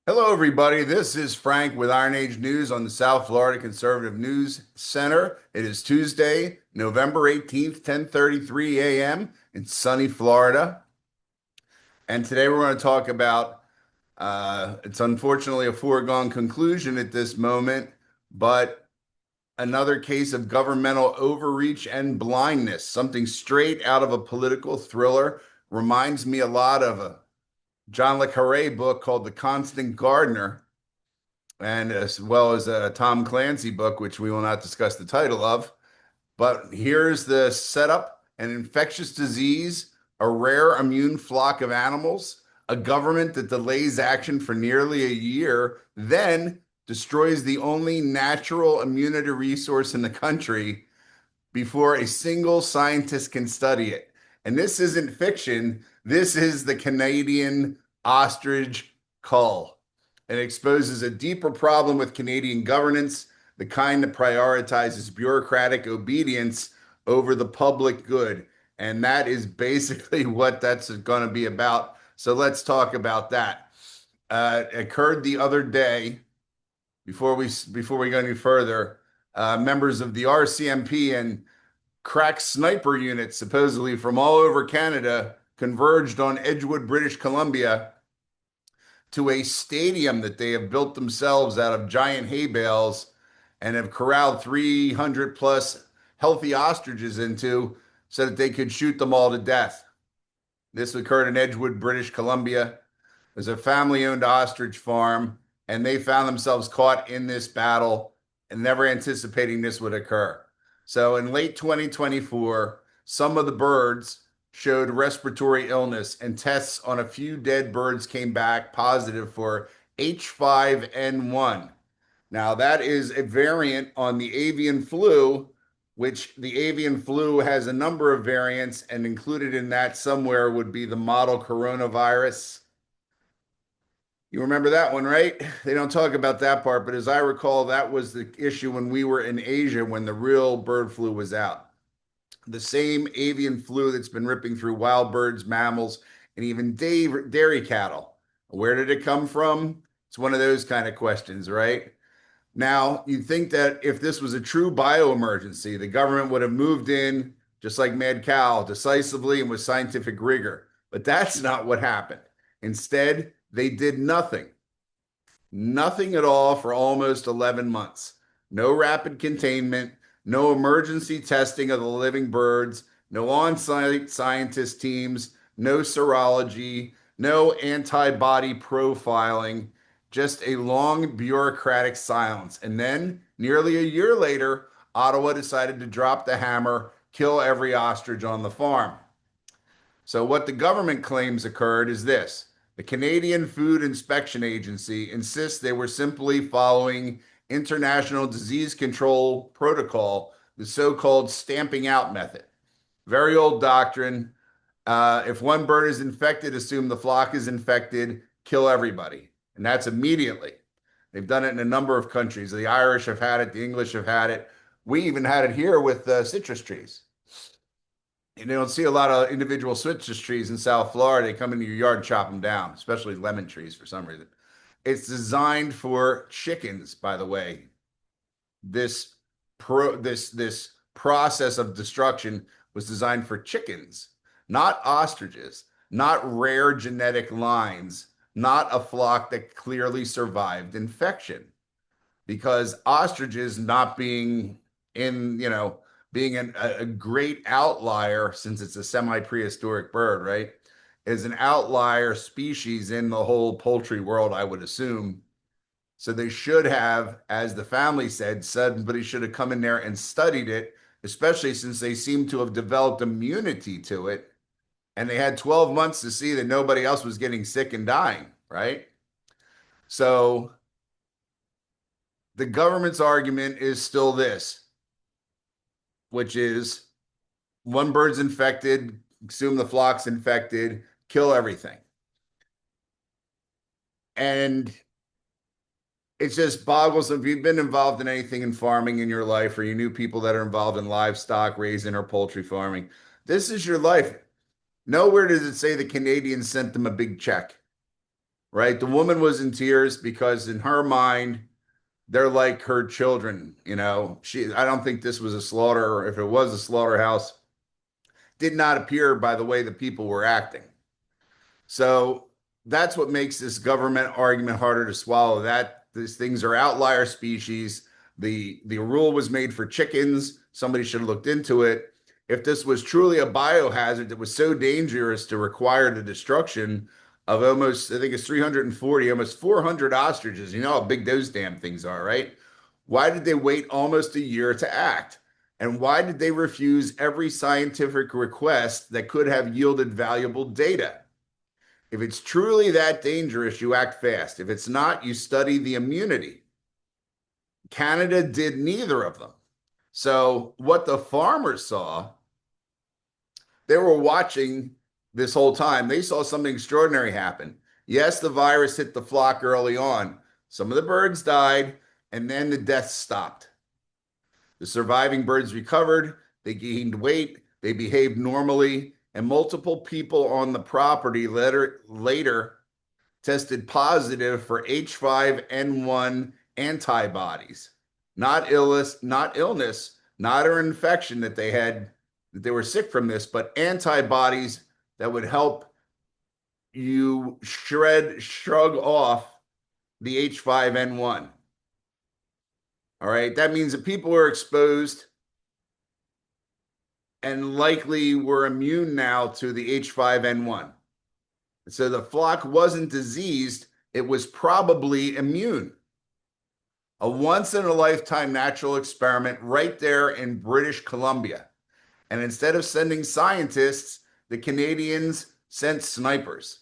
Hello, everybody. This is Frank with Iron Age News on the South Florida Conservative News Center. It is Tuesday, November 18th, 10:33 a.m. in sunny Florida. And today we're going to talk about, it's unfortunately a foregone conclusion at this moment, but another case of governmental overreach and blindness, something straight out of a political thriller. Reminds me a lot of a John le Carre book called The Constant Gardener, and as well as a Tom Clancy book, which we will not discuss the title of. But here's the setup: an infectious disease, a rare immune flock of animals, a government that delays action for nearly a year, then destroys the only natural immunity resource in the country before a single scientist can study it. And this isn't fiction. This is the Canadian ostrich cull. It exposes a deeper problem with Canadian governance, the kind that prioritizes bureaucratic obedience over the public good. And that is basically what that's going to be about. So let's talk about that. It occurred the other day. Before we go any further, members of the RCMP and crack sniper units, supposedly from all over Canada, converged on Edgewood, British Columbia, to a stadium that they have built themselves out of giant hay bales and have corralled 300 plus healthy ostriches into so that they could shoot them all to death. This occurred in Edgewood, British Columbia. There's a family owned ostrich farm, and they found themselves caught in this battle and never anticipating this would occur. So in late 2024, some of the birds showed respiratory illness, and tests on a few dead birds came back positive for H5N1. Now, that is a variant on the avian flu, which the avian flu has a number of variants, and included in that somewhere would be the model coronavirus. You remember that one, right? They don't talk about that part, but as I recall, that was the issue when we were in Asia when the real bird flu was out. The same avian flu that's been ripping through wild birds, mammals, and even dairy cattle. Where did it come from? It's one of those kind of questions, right? Now, you'd think that if this was a true bioemergency, the government would have moved in, just like Mad Cow, decisively and with scientific rigor. But that's not what happened. Instead, they did nothing. Nothing at all for almost 11 months. No rapid containment, no emergency testing of the living birds, no on-site scientist teams, no serology, no antibody profiling, just a long bureaucratic silence. And then, nearly a year later, Ottawa decided to drop the hammer, kill every ostrich on the farm. So, what the government claims occurred is this: the Canadian Food Inspection Agency insists they were simply following international disease control protocol, the so-called stamping out method. Very old doctrine. If one bird is infected, assume the flock is infected, kill everybody. And that's immediately. They've done it in a number of countries. The Irish have had it, the English have had it. We even had it here with citrus trees. You don't see a lot of individual citrus trees in South Florida. They come into your yard and chop them down, especially lemon trees for some reason. It's designed for chickens, by the way. This process of destruction was designed for chickens, not ostriches, not rare genetic lines, not a flock that clearly survived infection. Because ostriches not being in, being a great outlier, since it's a semi-prehistoric bird, right? Is an outlier species in the whole poultry world, I would assume. So they should have, as the family said, somebody should have come in there and studied it, especially since they seem to have developed immunity to it. And they had 12 months to see that nobody else was getting sick and dying, right? So the government's argument is still this, which is one bird's infected, assume the flock's infected, kill everything. And it just boggles. If you've been involved in anything in farming in your life, or you knew people that are involved in livestock raising or poultry farming, this is your life. Nowhere does it say the Canadians sent them a big check. right? The woman was in tears because in her mind, they're like her children, I don't think this was a slaughter, or if it was a slaughterhouse, did not appear by the way the people were acting. So that's what makes this government argument harder to swallow. That these things are outlier species. The rule was made for chickens. Somebody should have looked into it. If this was truly a biohazard that was so dangerous to require the destruction of almost, I think it's 340, almost 400 ostriches. You know how big those damn things are, right? Why did they wait almost a year to act? And why did they refuse every scientific request that could have yielded valuable data? If it's truly that dangerous, you act fast. If it's not, you study the immunity. Canada did neither of them. So what the farmers saw, they were watching this whole time. They saw something extraordinary happen. Yes, the virus hit the flock early on. Some of the birds died, and then the deaths stopped. The surviving birds recovered. They gained weight. They behaved normally. And multiple people on the property later tested positive for H5N1 antibodies, not illness, not an infection that they had, that they were sick from this, but antibodies that would help you shrug off the H5N1. All right, that means that people were exposed and likely were immune now to the H5N1. So the flock wasn't diseased, it was probably immune. A once in a lifetime natural experiment right there in British Columbia. And instead of sending scientists, the Canadians sent snipers.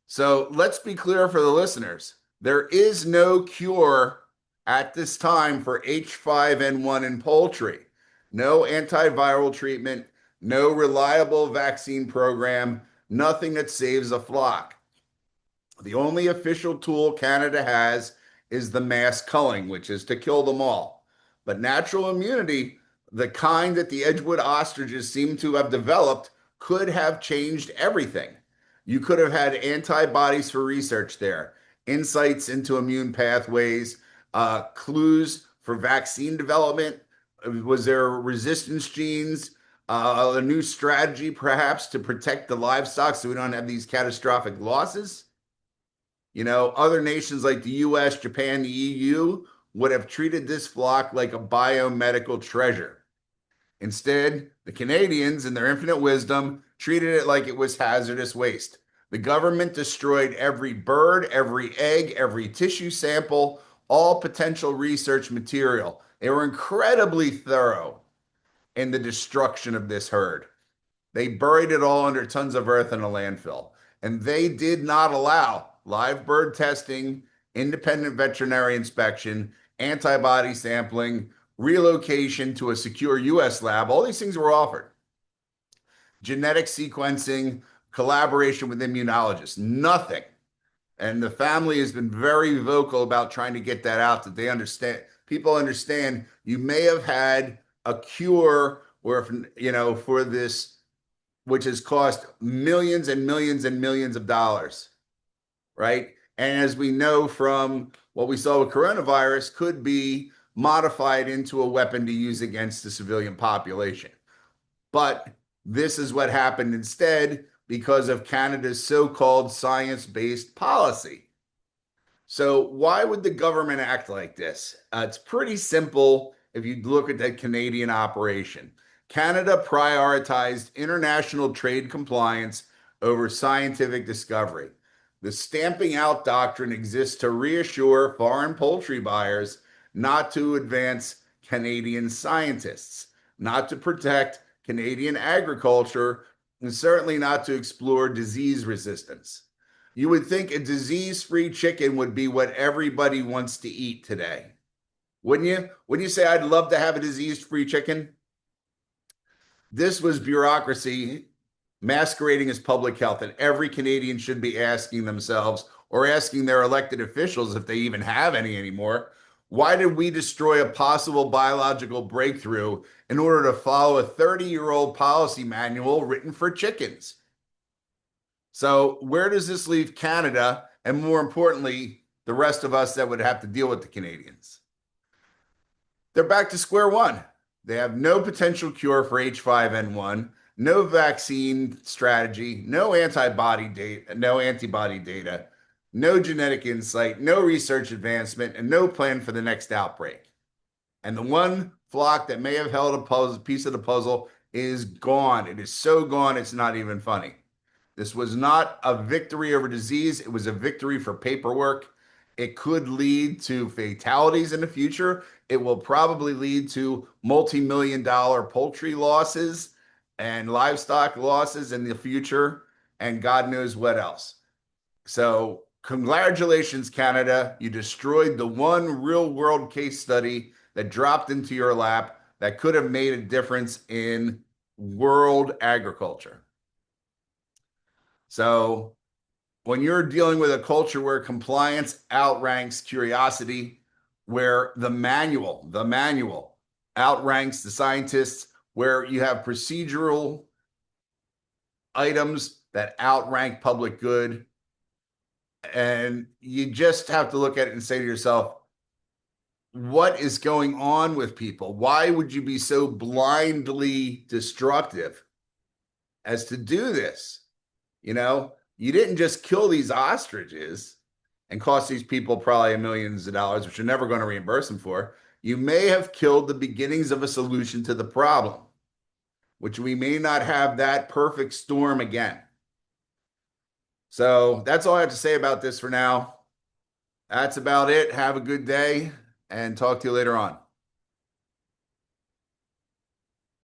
So let's be clear for the listeners. There is no cure at this time for H5N1 in poultry. No antiviral treatment, no reliable vaccine program, nothing that saves a flock. The only official tool Canada has is the mass culling, which is to kill them all. But natural immunity, the kind that the Edgewood ostriches seem to have developed, could have changed everything. You could have had antibodies for research there, insights into immune pathways, clues for vaccine development. Was there resistance genes? A new strategy, perhaps, to protect the livestock so we don't have these catastrophic losses? Other nations like the US, Japan, the EU would have treated this flock like a biomedical treasure. Instead, the Canadians, in their infinite wisdom, treated it like it was hazardous waste. The government destroyed every bird, every egg, every tissue sample, all potential research material. They were incredibly thorough in the destruction of this herd. They buried it all under tons of earth in a landfill. And they did not allow live bird testing, independent veterinary inspection, antibody sampling, relocation to a secure US lab. All these things were offered. Genetic sequencing, collaboration with immunologists, nothing. And the family has been very vocal about trying to get that out, that they understand, people understand you may have had a cure where, for this, which has cost millions and millions and millions of dollars, right? And as we know from what we saw with coronavirus, could be modified into a weapon to use against the civilian population. But this is what happened instead because of Canada's so-called science-based policy. So why would the government act like this? It's pretty simple if you look at that Canadian operation. Canada prioritized international trade compliance over scientific discovery. The stamping out doctrine exists to reassure foreign poultry buyers not to advance Canadian scientists, not to protect Canadian agriculture, and certainly not to explore disease resistance. You would think a disease-free chicken would be what everybody wants to eat today. Wouldn't you? Wouldn't you say, I'd love to have a disease-free chicken? This was bureaucracy masquerading as public health, and every Canadian should be asking themselves, or asking their elected officials, if they even have any anymore, why did we destroy a possible biological breakthrough in order to follow a 30-year-old policy manual written for chickens? So where does this leave Canada and more importantly, the rest of us that would have to deal with the Canadians. They're back to square one. They have no potential cure for H5N1, no vaccine strategy, no antibody data, no genetic insight, no research advancement, and no plan for the next outbreak. And the one flock that may have held a piece of the puzzle is gone. It is so gone, it's not even funny. This was not a victory over disease. It was a victory for paperwork. It could lead to fatalities in the future. It will probably lead to multi-million-dollar poultry losses and livestock losses in the future, and God knows what else. So congratulations, Canada. You destroyed the one real-world case study that dropped into your lap that could have made a difference in world agriculture. So when you're dealing with a culture where compliance outranks curiosity, where the manual outranks the scientists, where you have procedural items that outrank public good, and you just have to look at it and say to yourself, what is going on with people? Why would you be so blindly destructive as to do this? You know, you didn't just kill these ostriches and cost these people probably millions of dollars, which you're never going to reimburse them for. You may have killed the beginnings of a solution to the problem, which we may not have that perfect storm again. So that's all I have to say about this for now. That's about it. Have a good day and talk to you later on.